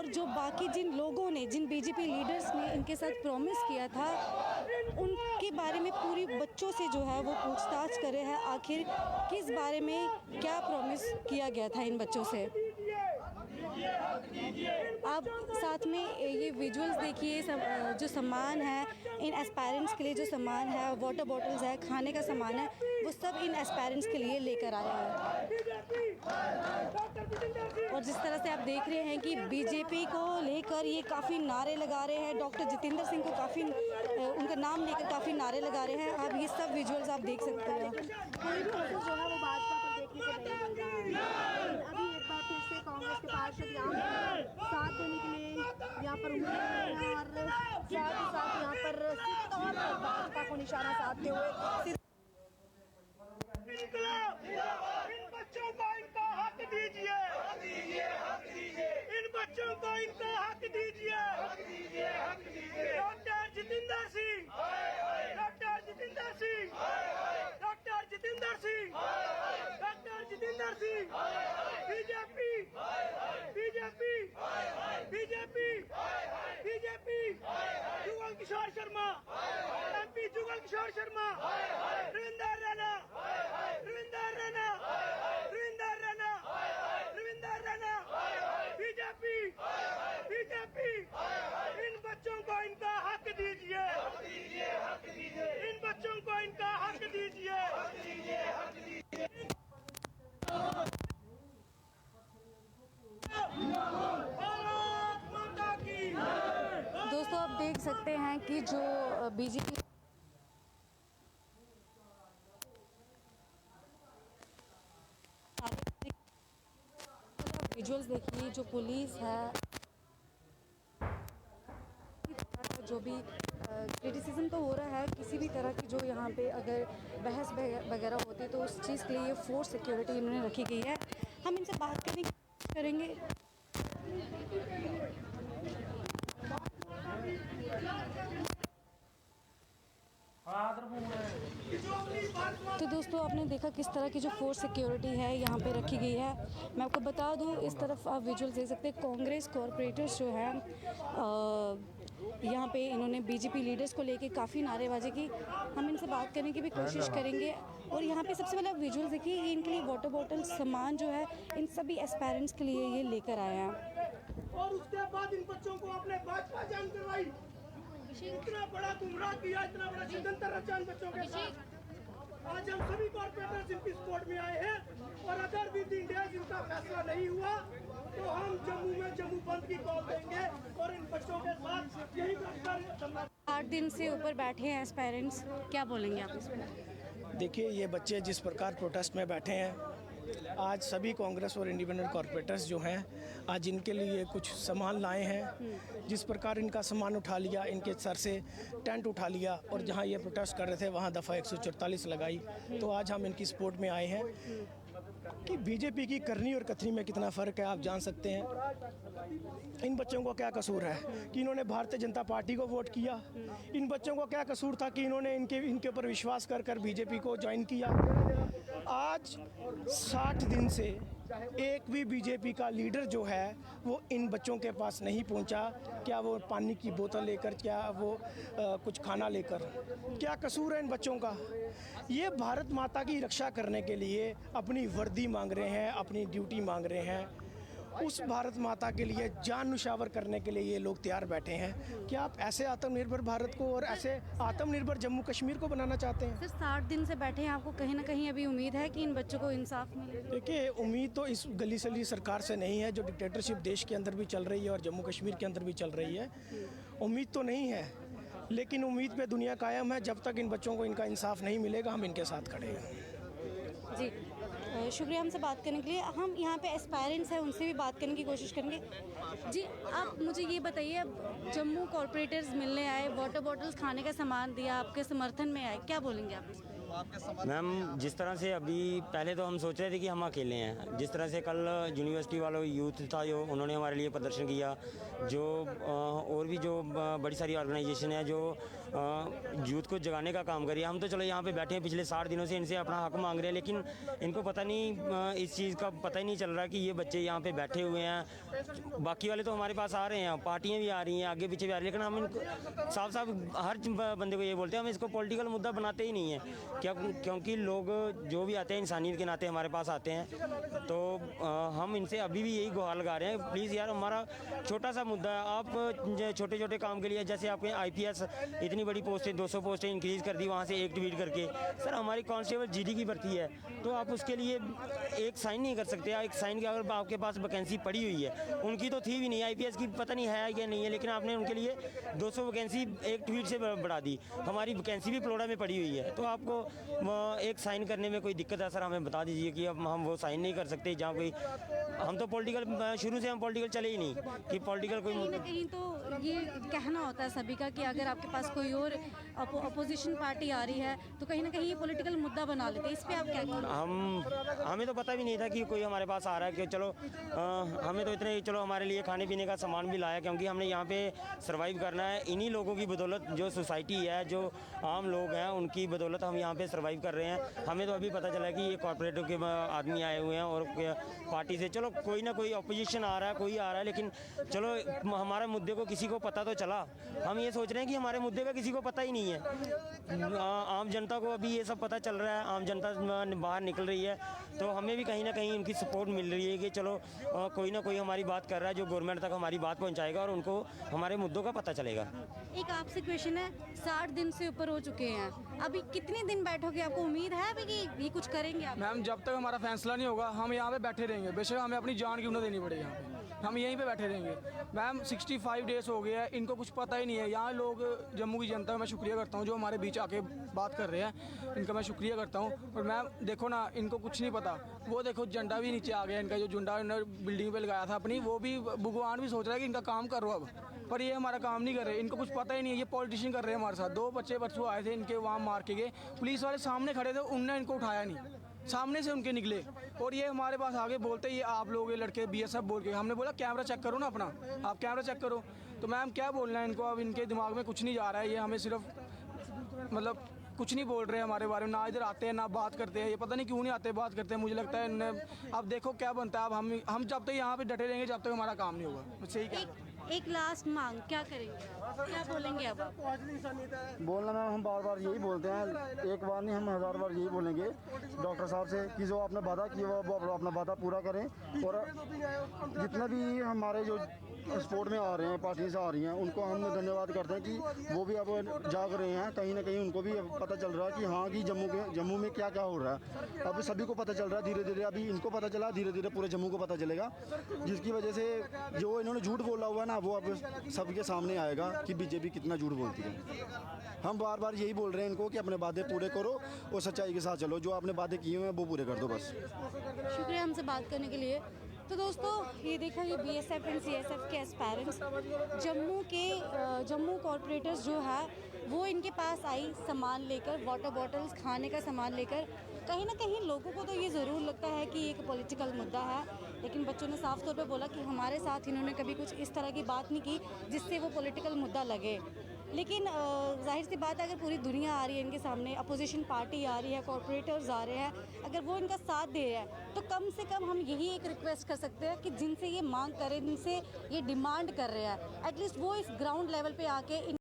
जो बाकी जिन लोगों ने, जिन बीजेपी लीडर्स ने इनके साथ प्रॉमिस किया था, उनके बारे में पूरी बच्चों से जो है वो पूछताछ कर रहे हैं, आखिर किस बारे में क्या प्रॉमिस किया गया था इन बच्चों से। आप साथ में ये विजुअल्स देखिए, जो सामान है इन एस्पायरेंट्स के लिए, जो सामान है, वाटर बॉटल्स है, खाने का सामान है, वो सब इन एस्पायरेंट्स के लिए लेकर आए हैं। और जिस तरह से आप देख रहे हैं कि बीजेपी को लेकर ये काफ़ी नारे लगा रहे हैं, डॉक्टर जितेंद्र सिंह को काफ़ी उनका नाम लेकर काफ़ी नारे लगा रहे हैं। आप ये सब विजुअल्स आप देख सकते हैं। कोई भी असर जो है वो भाजपा पर देखने को नहीं मिल रहा है। अभी एक बार फिर से कांग्रेस के पार्षद यहाँ साथ देने के लिए यहाँ पर उमड़ रहे हैं और साथ ही साथ यहाँ पर सीधे तौर पर भाजपा को निशाना साधते हुए इन बच्चों को इनका हक दीजिए, इन बच्चों को इनका हक दीजिए। Doctor Jitendra Singh, doctor Jitendra Singh, doctor Jitendra Singh, doctor Jitendra Singh. BJP, BJP, BJP, BJP. Jugal Kishore Sharma, MP Jugal Kishore Sharma, Ravinder Raina, Ravinder Raina, Ravinder Raina, Ravinder Raina. BJP, BJP. इन बच्चों को इनका हक दीजिए, इन बच्चों को इनका हक दीजिए। भारत माता की। दोस्तों आप देख सकते हैं कि जो बीजेपी विजुअल्स देखिए, जो पुलिस है, जो भी क्रिटिसिज्म तो हो रहा है किसी भी तरह की, जो यहाँ पे अगर बहस वगैरह होती है तो उस चीज़ के लिए ये फोर्स सिक्योरिटी इन्होंने रखी गई है। हम इनसे बात करने की कोशिश करेंगे। तो दोस्तों आपने देखा किस तरह की जो फोर्स सिक्योरिटी है यहाँ पे रखी गई है। मैं आपको बता दूँ, इस तरफ आप विजुअल देख सकते हैं, कांग्रेस कॉरपोरेटर्स जो हैं यहाँ पे इन्होंने बीजेपी लीडर्स को लेके काफ़ी नारेबाजी की। हम इनसे बात करने की भी कोशिश करेंगे। और यहाँ पे सबसे पहले आप विजुअल देखिए, ये इनके लिए वाटर बॉटल सामान जो है इन सभी एस्पायरेंट्स के लिए ये लेकर आए हैं। और उसके बाद इन बच्चों को अपने भाजपा जान करवाई। इतना बड़ा गुमराह किया, इतना बड़ा षड्यंत्र रचा इन बच्चों के साथ। आज हम सभी कॉर्पोरेटर्स इनकी सपोर्ट में आए हैं और अगर विद इंडिया इनका फैसला नहीं हुआ तो हम जम्मू में जम्मू बंद की कॉल देंगे और इन बच्चों के साथ यही कर 8 दिन से ऊपर बैठे हैं एस्पायरेंट्स, क्या बोलेंगे आप इसमें? देखिए, ये बच्चे जिस प्रकार प्रोटेस्ट में बैठे हैं, आज सभी कांग्रेस और इंडिपेंडेंट कॉर्पोरेटर्स जो हैं, आज इनके लिए कुछ सामान लाए हैं। जिस प्रकार इनका सामान उठा लिया, इनके सर से टेंट उठा लिया और जहां ये प्रोटेस्ट कर रहे थे वहां दफ़ा 144 लगाई। तो आज हम इनकी सपोर्ट में आए हैं कि बीजेपी की करनी और कथनी में कितना फ़र्क है आप जान सकते हैं। इन बच्चों को क्या कसूर है कि इन्होंने भारतीय जनता पार्टी को वोट किया? इन बच्चों को क्या कसूर था कि इन्होंने इनके ऊपर विश्वास कर बीजेपी को ज्वाइन किया? आज 60 दिन से एक भी बीजेपी का लीडर जो है वो इन बच्चों के पास नहीं पहुंचा। क्या वो पानी की बोतल लेकर, क्या वो कुछ खाना लेकर? क्या कसूर है इन बच्चों का? ये भारत माता की रक्षा करने के लिए अपनी वर्दी मांग रहे हैं, अपनी ड्यूटी मांग रहे हैं। उस भारत माता के लिए जान निछावर करने के लिए ये लोग तैयार बैठे हैं। क्या आप ऐसे आत्मनिर्भर भारत को और ऐसे आत्मनिर्भर जम्मू कश्मीर को बनाना चाहते हैं? सर 60 दिन से बैठे हैं, आपको कहीं ना कहीं अभी उम्मीद है कि इन बच्चों को इंसाफ मिलेगा? देखिए, उम्मीद तो इस गली सली सरकार से नहीं है जो डिक्टेटरशिप देश के अंदर भी चल रही है और जम्मू कश्मीर के अंदर भी चल रही है। उम्मीद तो नहीं है, लेकिन उम्मीद पे दुनिया कायम है। जब तक इन बच्चों को इनका इंसाफ नहीं मिलेगा हम इनके साथ खड़े हैं। जी, शुक्रिया हमसे बात करने के लिए। हम यहाँ पे एस्पायरेंट्स हैं, उनसे भी बात करने की कोशिश करेंगे। जी, आप मुझे ये बताइए, अब जम्मू कॉर्पोरेटर्स मिलने आए, वाटर बॉटल्स, खाने का सामान दिया, आपके समर्थन में आए, क्या बोलेंगे आप इस पर? मैम जिस तरह से अभी पहले तो हम सोच रहे थे कि हम अकेले हैं, जिस तरह से कल यूनिवर्सिटी वालों यूथ था जो उन्होंने हमारे लिए प्रदर्शन किया, जो और भी जो बड़ी सारी ऑर्गेनाइजेशन है जो यूथ को जगाने का काम करिए। हम तो चलो यहाँ पे बैठे हैं, पिछले 60 दिनों से इनसे अपना हक मांग रहे हैं, लेकिन इनको पता नहीं, इस चीज़ का पता ही नहीं चल रहा कि ये बच्चे यहाँ पे बैठे हुए हैं। बाकी वाले तो हमारे पास आ रहे हैं, पार्टियाँ भी आ रही हैं, आगे पीछे भी आ रही है, लेकिन हम इनको साफ साफ हर बंदे को ये बोलते हैं हम इसको पॉलिटिकल मुद्दा बनाते ही नहीं है। क्योंकि लोग जो भी आते हैं इंसानियत के नाते हमारे पास आते हैं, तो हम इनसे अभी भी यही गुहार लगा रहे हैं, प्लीज़ यार हमारा छोटा सा मुद्दा है, आप छोटे छोटे काम के लिए, जैसे आपके IPS इतनी बड़ी पोस्टें 200 पोस्टें इंक्रीज़ कर दी वहाँ से एक ट्वीट करके, सर हमारी कांस्टेबल GD की भर्ती है, तो आप उसके लिए एक साइन नहीं कर सकते। एक साइन की अगर आपके पास वैकेंसी पड़ी हुई है, उनकी तो थी भी नहीं, IPS की पता नहीं है या नहीं है, लेकिन आपने उनके लिए 200 वैकेंसी एक ट्वीट से बढ़ा दी। हमारी वैकेंसी भी प्लोडा में पड़ी हुई है, तो आपको एक साइन करने में कोई दिक्कत है सर, हमें बता दीजिए कि अब हम वो साइन नहीं कर सकते। जहाँ कोई हम तो पॉलिटिकल शुरू से हम पॉलिटिकल चले ही नहीं कि पॉलिटिकल कोई कहीं ना कहीं तो ये कहना होता है सभी का कि अगर आपके पास कोई और अपोजिशन पार्टी आ रही है तो कहीं ना कहीं ये पॉलिटिकल मुद्दा बना लेते हैं, इस पे आप क्या कहेंगे? हमें तो पता भी नहीं था कि कोई हमारे पास आ रहा है, कि चलो हमें तो इतने चलो हमारे लिए खाने पीने का सामान भी लाया, क्योंकि हमने यहाँ पे सर्वाइव करना है। इन्हीं लोगों की बदौलत, जो सोसाइटी है, जो आम लोग हैं, उनकी बदौलत हम यहाँ पे सर्वाइव कर रहे हैं। हमें तो अभी पता चला कि ये कॉर्पोरेटिव के आदमी आए हुए हैं और पार्टी से चलो कोई ना कोई अपोजिशन आ रहा है, कोई आ रहा है, लेकिन चलो हमारे मुद्दे को किसी को पता तो चला। हम ये सोच रहे हैं कि हमारे मुद्दे का किसी को पता ही नहीं है। आम जनता को अभी ये सब पता चल रहा है, आम जनता बाहर निकल रही है, तो हमें भी कहीं ना कहीं उनकी सपोर्ट मिल रही है कि चलो कोई ना कोई हमारी बात कर रहा है जो गवर्नमेंट तक हमारी बात पहुंचाएगा और उनको हमारे मुद्दों का पता चलेगा। एक आपसे क्वेश्चन है, 60 दिन से ऊपर हो चुके हैं, अभी कितने दिन बैठोगे? आपको उम्मीद है अभी कि ये कुछ करेंगे आप? मैम जब तक हमारा फैसला नहीं होगा हम यहाँ पे बैठे रहेंगे, बेशक हमें अपनी जान क्यों ना देनी पड़े, यहाँ पे हम यहीं पे बैठे रहेंगे। मैम 65 डेज़ हो गए हैं, इनको कुछ पता ही नहीं है। यहाँ लोग, जम्मू की जनता का मैं शुक्रिया करता हूँ जो हमारे बीच आके बात कर रहे हैं, इनका मैं शुक्रिया करता हूँ। और मैम देखो ना, इनको कुछ नहीं पता, वो देखो झंडा भी नीचे आ गया इनका, जो झंडा इन्होंने बिल्डिंग पे लगाया था अपनी, वो भी भगवान भी सोच रहा है कि इनका काम करो अब, पर ये हमारा काम नहीं कर रहे, इनको कुछ पता ही नहीं है। ये पॉलिटिशियन कर रहे हैं हमारे साथ। 2 बच्चे परसों आए थे, इनके वहाँ मार के गए, पुलिस वाले सामने खड़े थे, उनने इनको उठाया नहीं, सामने से उनके निकले, और ये हमारे पास आगे बोलते ये आप लोग ये लड़के BSF बोल के। हमने बोला कैमरा चेक करो ना अपना, आप कैमरा चेक करो। तो मैम क्या बोलना है इनको, अब इनके दिमाग में कुछ नहीं जा रहा है, ये हमें सिर्फ मतलब कुछ नहीं बोल रहे हैं हमारे बारे में, ना इधर आते हैं ना बात करते हैं, ये पता नहीं क्यों नहीं आते बात करते हैं। मुझे लगता है अब देखो क्या बनता है। अब हम जब तक यहाँ पे डटे रहेंगे जब तक हमारा काम नहीं होगा, बस यही कहना। एक लास्ट मांग क्या करेंगे, क्या बोलेंगे अब? बोलना मैम हम बार बार यही बोलते हैं, एक बार नहीं हम 1000 बार यही बोलेंगे डॉक्टर साहब से कि जो आपने वादा किया वो अपना वादा पूरा करें। और जितना भी हमारे जो स्पोर्ट में आ रहे हैं, पार्टी से आ रही हैं, उनको हम धन्यवाद करते हैं कि वो भी अब जाग रहे हैं, कहीं ना कहीं उनको भी पता चल रहा है कि हाँ कि जम्मू में क्या क्या हो रहा है। अब सभी को पता चल रहा है धीरे धीरे, अभी इनको पता चला, धीरे धीरे पूरे जम्मू को पता चलेगा, जिसकी वजह से जो इन्होंने झूठ बोला हुआ है ना, वो अब सबके सामने आएगा कि बीजेपी कितना झूठ बोलती है। हम बार बार यही बोल रहे हैं इनको कि अपने वादे पूरे करो और सच्चाई के साथ चलो, जो आपने वादे किए हुए हैं वो पूरे कर दो बस। शुक्रिया हमसे बात करने के लिए। तो दोस्तों ये देखा, ये BSF एंड CSF के एस्पायरेंट्स जम्मू कॉर्पोरेटर्स जो है वो इनके पास आई सामान लेकर, वाटर बॉटल्स, खाने का सामान लेकर। कहीं ना कहीं लोगों को तो ये ज़रूर लगता है कि एक पॉलिटिकल मुद्दा है, लेकिन बच्चों ने साफ तौर पे बोला कि हमारे साथ इन्होंने कभी कुछ इस तरह की बात नहीं की जिससे वो पॉलिटिकल मुद्दा लगे। लेकिन जाहिर सी बात है, अगर पूरी दुनिया आ रही है इनके सामने, अपोजिशन पार्टी आ रही है, कॉर्पोरेटर्स आ रहे हैं, अगर वो इनका साथ दे रहे हैं तो कम से कम हम यही एक रिक्वेस्ट कर सकते हैं कि जिनसे ये मांग करें, जिनसे ये डिमांड कर रहे हैं, एटलीस्ट वो इस ग्राउंड लेवल पे आके